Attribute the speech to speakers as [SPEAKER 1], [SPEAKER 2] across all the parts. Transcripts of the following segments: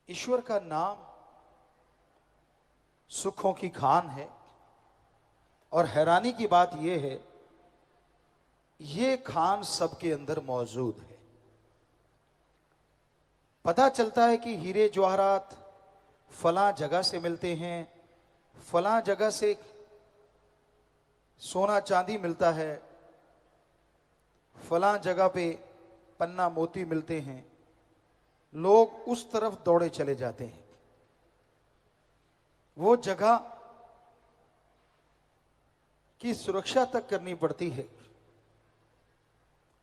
[SPEAKER 1] ईश्वर का नाम सुखों की खान है। और हैरानी की बात यह है, ये खान सबके अंदर मौजूद है। पता चलता है कि हीरे जवाहरात फलां जगह से मिलते हैं, फलां जगह से सोना चांदी मिलता है, फलां जगह पे पन्ना मोती मिलते हैं। लोग उस तरफ दौड़े चले जाते हैं। वो जगह की सुरक्षा तक करनी पड़ती है,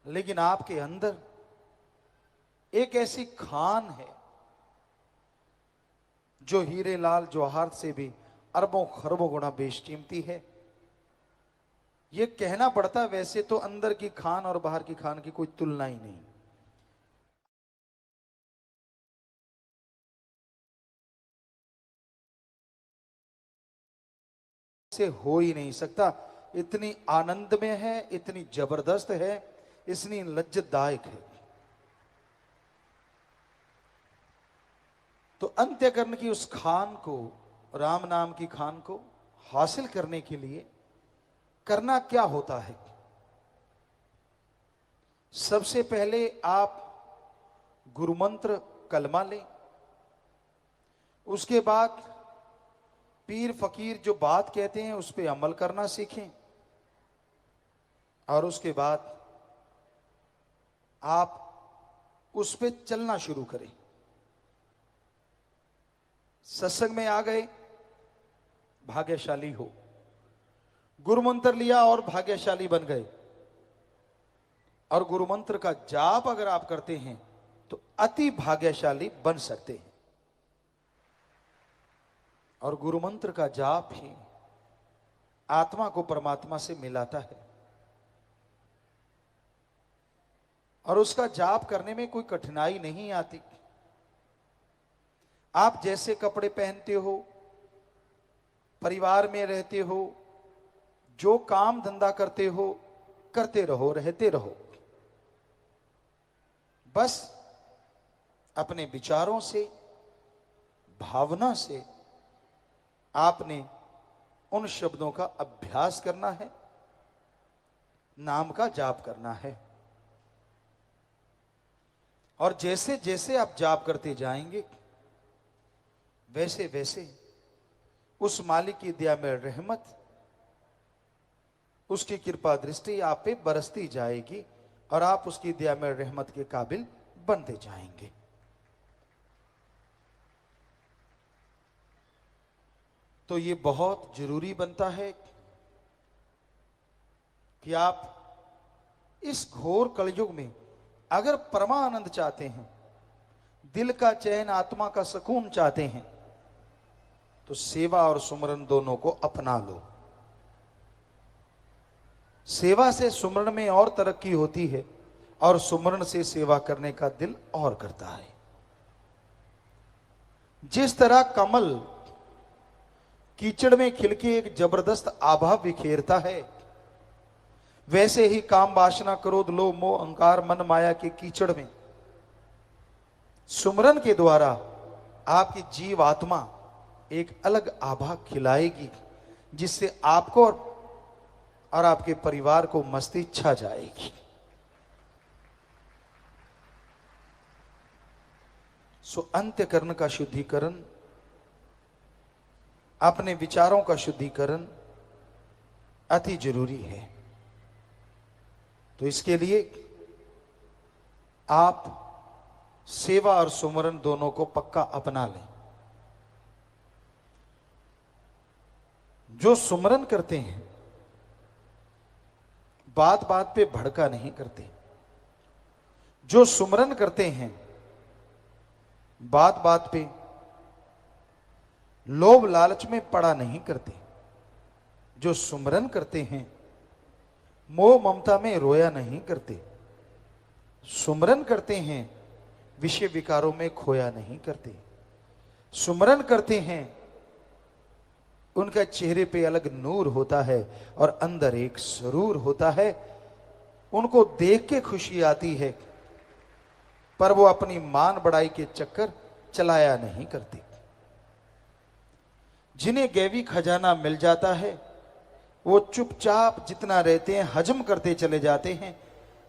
[SPEAKER 1] लेकिन आपके अंदर एक ऐसी खान है जो हीरे लाल जवाहरात से भी अरबों खरबों गुना बेशकीमती है। यह कहना पड़ता, वैसे तो अंदर की खान और बाहर की खान की कोई तुलना ही नहीं। से हो ही नहीं सकता। इतनी आनंद में है, इतनी जबरदस्त है, इतनी लज्जतदायक है। तो अंत्यकरण की उस खान को, राम नाम की खान को हासिल करने के लिए करना क्या होता है? सबसे पहले आप गुरुमंत्र कलमा लें। उसके बाद पीर फकीर जो बात कहते हैं उस पर अमल करना सीखें। और उसके बाद आप उस पर चलना शुरू करें। सत्संग में आ गए, भाग्यशाली हो। गुरुमंत्र लिया और भाग्यशाली बन गए। और गुरुमंत्र का जाप अगर आप करते हैं तो अति भाग्यशाली बन सकते हैं। और गुरुमंत्र का जाप ही आत्मा को परमात्मा से मिलाता है। और उसका जाप करने में कोई कठिनाई नहीं आती। आप जैसे कपड़े पहनते हो, परिवार में रहते हो, जो काम धंधा करते हो, करते रहो, रहते रहो। बस अपने विचारों से, भावना से आपने उन शब्दों का अभ्यास करना है, नाम का जाप करना है। और जैसे जैसे आप जाप करते जाएंगे, वैसे वैसे उस मालिक की दया में रहमत, उसकी कृपा दृष्टि आप पे बरसती जाएगी और आप उसकी दया में रहमत के काबिल बनते जाएंगे। तो ये बहुत जरूरी बनता है कि आप इस घोर कलयुग में अगर परमानंद चाहते हैं, दिल का चैन, आत्मा का सुकून चाहते हैं, तो सेवा और सुमरन दोनों को अपना लो। सेवा से सुमरन में और तरक्की होती है और सुमरन से सेवा करने का दिल और करता है। जिस तरह कमल कीचड़ में खिलके एक जबरदस्त आभा बिखेरता है, वैसे ही काम वासना क्रोध लोभ मोह अहंकार मन माया के कीचड़ में सुमरन के द्वारा आपकी जीव आत्मा एक अलग आभा खिलाएगी, जिससे आपको और आपके परिवार को मस्ती छा जाएगी। सो अंत्यकरण का शुद्धिकरण, अपने विचारों का शुद्धिकरण अति जरूरी है। तो इसके लिए आप सेवा और सुमरन दोनों को पक्का अपना लें। जो सुमरन करते हैं बात बात पे भड़का नहीं करते। जो सुमरन करते हैं बात बात पे लोभ लालच में पड़ा नहीं करते। जो सुमरन करते हैं मोह ममता में रोया नहीं करते। सुमरन करते हैं विषय विकारों में खोया नहीं करते। सुमरन करते हैं उनका चेहरे पे अलग नूर होता है और अंदर एक सरूर होता है। उनको देख के खुशी आती है, पर वो अपनी मान बढ़ाई के चक्कर चलाया नहीं करते। जिन्हें गैवी खजाना मिल जाता है वो चुपचाप जितना रहते हैं हजम करते चले जाते हैं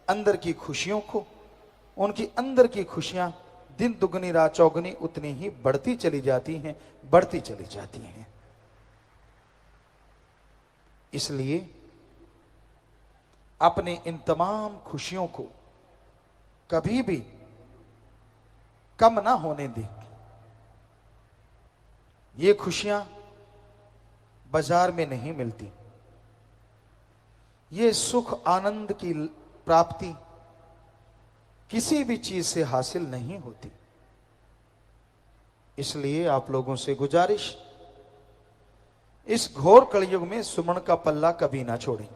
[SPEAKER 1] अंदर की खुशियों को। उनकी अंदर की खुशियां दिन दुगनी रात चौगनी उतनी ही बढ़ती चली जाती हैं, बढ़ती चली जाती हैं। इसलिए अपने इन तमाम खुशियों को कभी भी कम ना होने दें। ये खुशियां बाजार में नहीं मिलती, ये सुख आनंद की प्राप्ति किसी भी चीज से हासिल नहीं होती। इसलिए आप लोगों से गुजारिश, इस घोर कलयुग में सुमन का पल्ला कभी ना छोड़ें।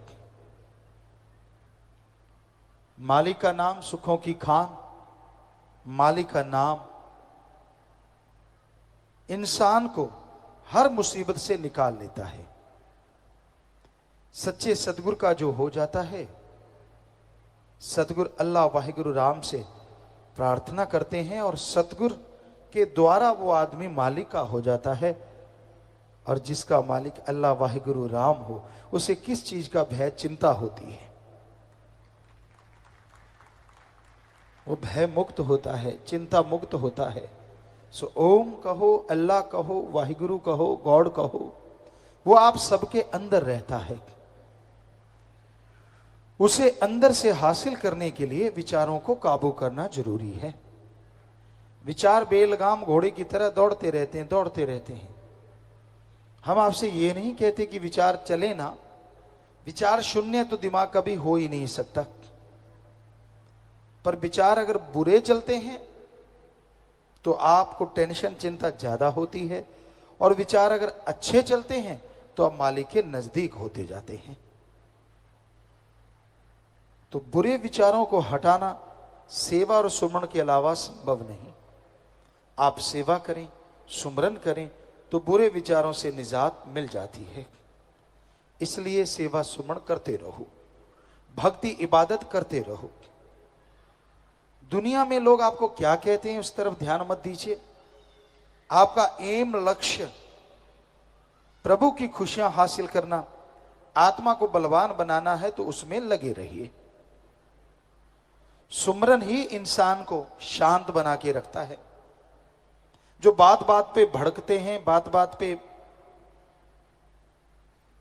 [SPEAKER 1] मालिक का नाम सुखों की खान, मालिक का नाम इंसान को हर मुसीबत से निकाल लेता है। सच्चे सतगुरु का जो हो जाता है, सतगुरु अल्लाह वाहिगुरु राम से प्रार्थना करते हैं और सतगुरु के द्वारा वो आदमी मालिक का हो जाता है। और जिसका मालिक अल्लाह वाहिगुरु राम हो उसे किस चीज का भय चिंता होती है, वो भय मुक्त होता है, चिंता मुक्त होता है। सो ओम कहो, अल्लाह कहो, वाहिगुरु कहो, गॉड कहो, वो आप सबके अंदर रहता है। उसे अंदर से हासिल करने के लिए विचारों को काबू करना जरूरी है। विचार बेलगाम घोड़े की तरह दौड़ते रहते हैं, दौड़ते रहते हैं। हम आपसे ये नहीं कहते कि विचार चले ना, विचार शून्य तो दिमाग कभी हो ही नहीं सकता। पर विचार अगर बुरे चलते हैं तो आपको टेंशन चिंता ज्यादा होती है, और विचार अगर अच्छे चलते हैं तो आप मालिक के नजदीक होते जाते हैं। तो बुरे विचारों को हटाना सेवा और सुमरण के अलावा संभव नहीं। आप सेवा करें, सुमरन करें तो बुरे विचारों से निजात मिल जाती है। इसलिए सेवा सुमरण करते रहो, भक्ति इबादत करते रहो। दुनिया में लोग आपको क्या कहते हैं उस तरफ ध्यान मत दीजिए। आपका एम, लक्ष्य प्रभु की खुशियां हासिल करना, आत्मा को बलवान बनाना है तो उसमें लगे रहिए। सुमरन ही इंसान को शांत बना के रखता है। जो बात बात पे भड़कते हैं, बात बात पे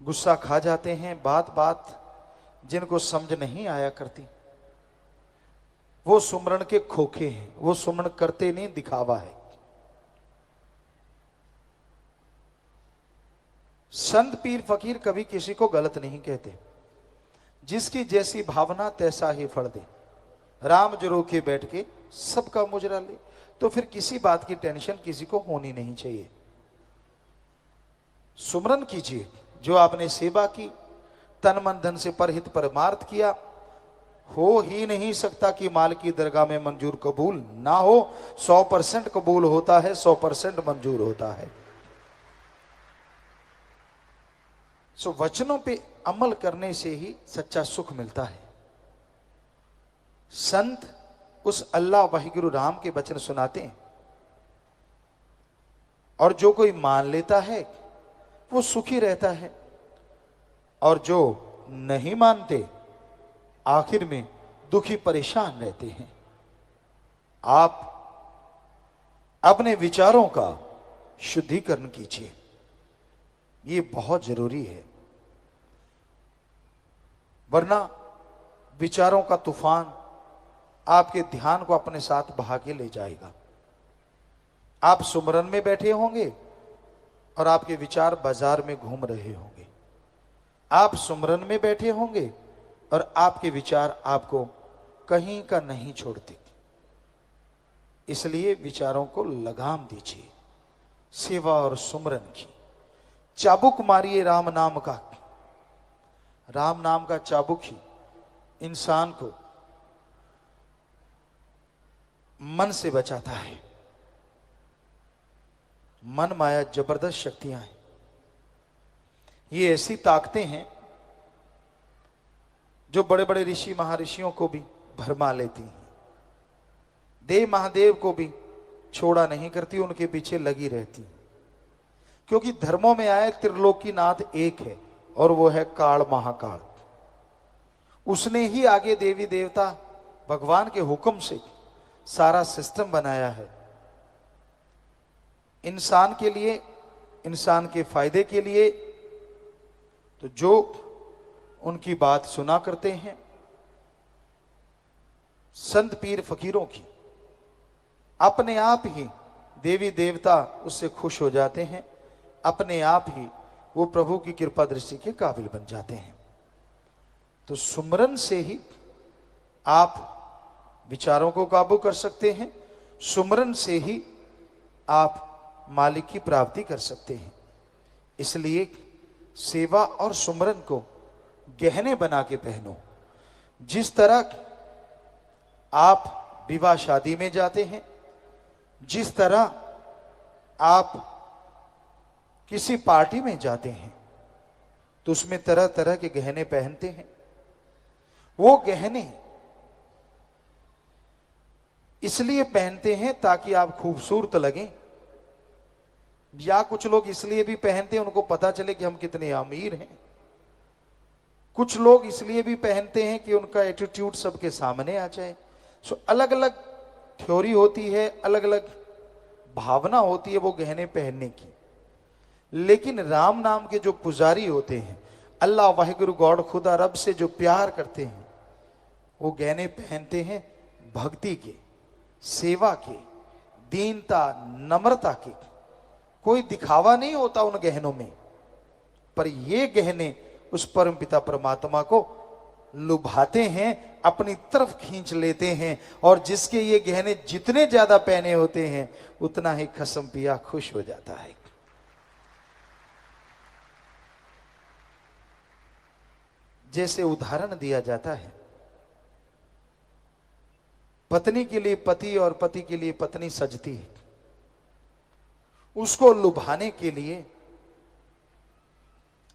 [SPEAKER 1] गुस्सा खा जाते हैं, बात बात जिनको समझ नहीं आया करती, वो सुमरन के खोखे हैं। वो सुमरन करते नहीं, दिखावा है। संत पीर फकीर कभी किसी को गलत नहीं कहते। जिसकी जैसी भावना तैसा ही फल दे। राम जो रोके बैठ के सबका मुजरा ले, तो फिर किसी बात की टेंशन किसी को होनी नहीं चाहिए। सुमरन कीजिए। जो आपने सेवा की, तन मन धन से परहित परमार्थ किया, हो ही नहीं सकता कि माल की दरगाह में मंजूर कबूल ना हो। 100% कबूल होता है, 100% मंजूर होता है। सो वचनों पे अमल करने से ही सच्चा सुख मिलता है। संत उस अल्लाह वाहिगुरु राम के वचन सुनाते हैं, और जो कोई मान लेता है वो सुखी रहता है, और जो नहीं मानते आखिर में दुखी परेशान रहते हैं। आप अपने विचारों का शुद्धिकरण कीजिए, ये बहुत जरूरी है। वरना विचारों का तूफान आपके ध्यान को अपने साथ बहा के ले जाएगा। आप सुमरन में बैठे होंगे और आपके विचार बाजार में घूम रहे होंगे। आप सुमरन में बैठे होंगे और आपके विचार आपको कहीं का नहीं छोड़ते। इसलिए विचारों को लगाम दीजिए, सेवा और सुमरन की। चाबुक मारिए राम नाम का। राम नाम का चाबुक ही इंसान को मन से बचाता है। मन माया जबरदस्त शक्तियां हैं। ये ऐसी ताकतें हैं जो बड़े बड़े ऋषि महाऋषियों को भी भरमा लेती हैं, देव महादेव को भी छोड़ा नहीं करती, उनके पीछे लगी रहती। क्योंकि धर्मों में आए त्रिलोकीनाथ एक है और वो है काल महाकाल। उसने ही आगे देवी देवता भगवान के हुक्म से सारा सिस्टम बनाया है, इंसान के लिए, इंसान के फायदे के लिए। तो जो उनकी बात सुना करते हैं संत पीर फकीरों की, अपने आप ही देवी देवता उससे खुश हो जाते हैं, अपने आप ही वो प्रभु की कृपा दृष्टि के काबिल बन जाते हैं। तो सुमरन से ही आप विचारों को काबू कर सकते हैं, सुमरन से ही आप मालिक की प्राप्ति कर सकते हैं। इसलिए सेवा और सुमरन को गहने बना के पहनो। जिस तरह आप विवाह शादी में जाते हैं, जिस तरह आप किसी पार्टी में जाते हैं, तो उसमें तरह तरह के गहने पहनते हैं। वो गहने इसलिए पहनते हैं ताकि आप खूबसूरत लगें, या कुछ लोग इसलिए भी पहनते हैं उनको पता चले कि हम कितने अमीर हैं। कुछ लोग इसलिए भी पहनते हैं कि उनका एटीट्यूड सबके सामने आ जाए। सो अलग अलग थ्योरी होती है, अलग अलग भावना होती है वो गहने पहनने की। लेकिन राम नाम के जो पुजारी होते हैं, अल्लाह वाहिगुरु गॉड खुदा रब से जो प्यार करते हैं, वो गहने पहनते हैं भक्ति के, सेवा के, दीनता, नम्रता के। कोई दिखावा नहीं होता उन गहनों में, पर ये गहने उस परमपिता परमात्मा को लुभाते हैं, अपनी तरफ खींच लेते हैं। और जिसके ये गहने जितने ज्यादा पहने होते हैं उतना ही खसम पिया खुश हो जाता है। जैसे उदाहरण दिया जाता है, पत्नी के लिए पति और पति के लिए पत्नी सजती है, उसको लुभाने के लिए,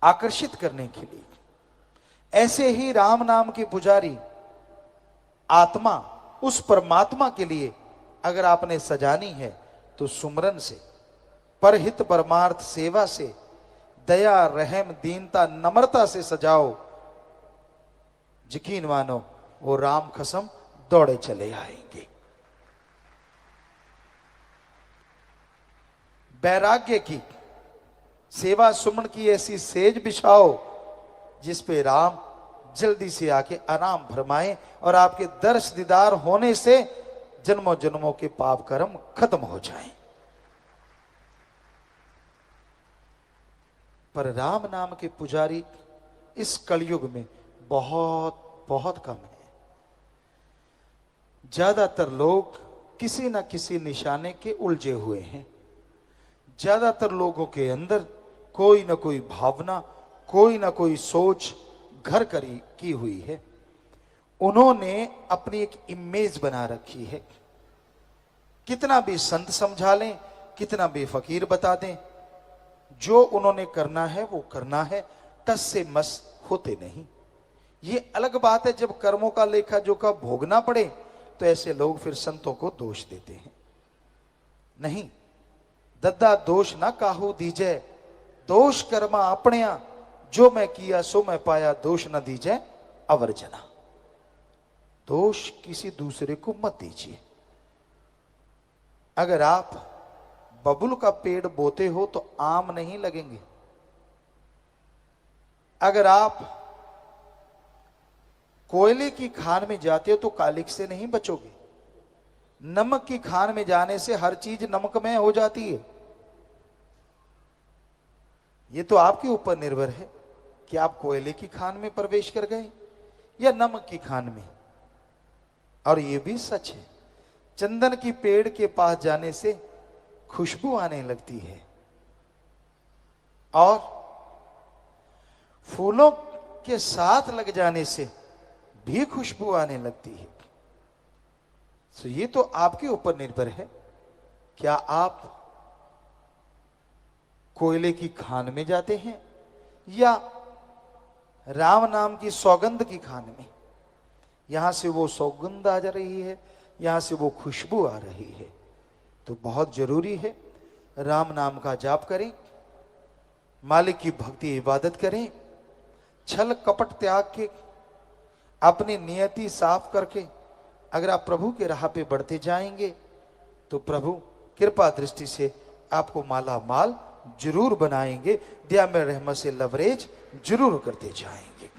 [SPEAKER 1] आकर्षित करने के लिए। ऐसे ही राम नाम के पुजारी आत्मा उस परमात्मा के लिए अगर आपने सजानी है तो सुमरन से, परहित परमार्थ सेवा से, दया, रहम, दीनता, नम्रता से सजाओ। यकीन मानो वो राम कसम दौड़े चले आएंगे। वैराग्य की सेवा सुमन की ऐसी सेज बिछाओ जिस पे राम जल्दी से आके आराम फरमाएं और आपके दर्श दीदार होने से जन्मों जन्मों के पाप कर्म खत्म हो जाएं। पर राम नाम के पुजारी इस कलयुग में बहुत बहुत कम है। ज्यादातर लोग किसी न किसी निशाने के उलझे हुए हैं। ज्यादातर लोगों के अंदर कोई ना कोई भावना, कोई ना कोई सोच घर करी की हुई है। उन्होंने अपनी एक इमेज बना रखी है। कितना भी संत समझा लें, कितना भी फकीर बता दें, जो उन्होंने करना है वो करना है, टस से मस होते नहीं। ये अलग बात है जब कर्मों का लेखा जोखा भोगना पड़े तो ऐसे लोग फिर संतों को दोष देते हैं। नहीं, दद्दा दोष ना काहू दीजे, दोष कर्मा अपने, जो मैं किया सो मैं पाया, दोष न दीजे अवर्जना। दोष किसी दूसरे को मत दीजिए। अगर आप बबुल का पेड़ बोते हो तो आम नहीं लगेंगे। अगर आप कोयले की खान में जाते हो तो कालिक से नहीं बचोगे। नमक की खान में जाने से हर चीज नमकमय हो जाती है। ये तो आपके ऊपर निर्भर है कि आप कोयले की खान में प्रवेश कर गए या नमक की खान में। और ये भी सच है, चंदन की पेड़ के पास जाने से खुशबू आने लगती है और फूलों के साथ लग जाने से भी खुशबू आने लगती है। तो ये तो आपके ऊपर निर्भर है, क्या आप कोयले की खान में जाते हैं या राम नाम की सौगंध की खान में। यहां से वो सौगंध आ जा रही है, यहां से वो खुशबू आ रही है। तो बहुत जरूरी है राम नाम का जाप करें, मालिक की भक्ति इबादत करें, छल कपट त्याग के अपनी नियति साफ करके अगर आप प्रभु के राह पे बढ़ते जाएंगे तो प्रभु कृपा दृष्टि से आपको माला माल जरूर बनाएंगे, दया में रहमत से लवरेज जरूर करते जाएंगे।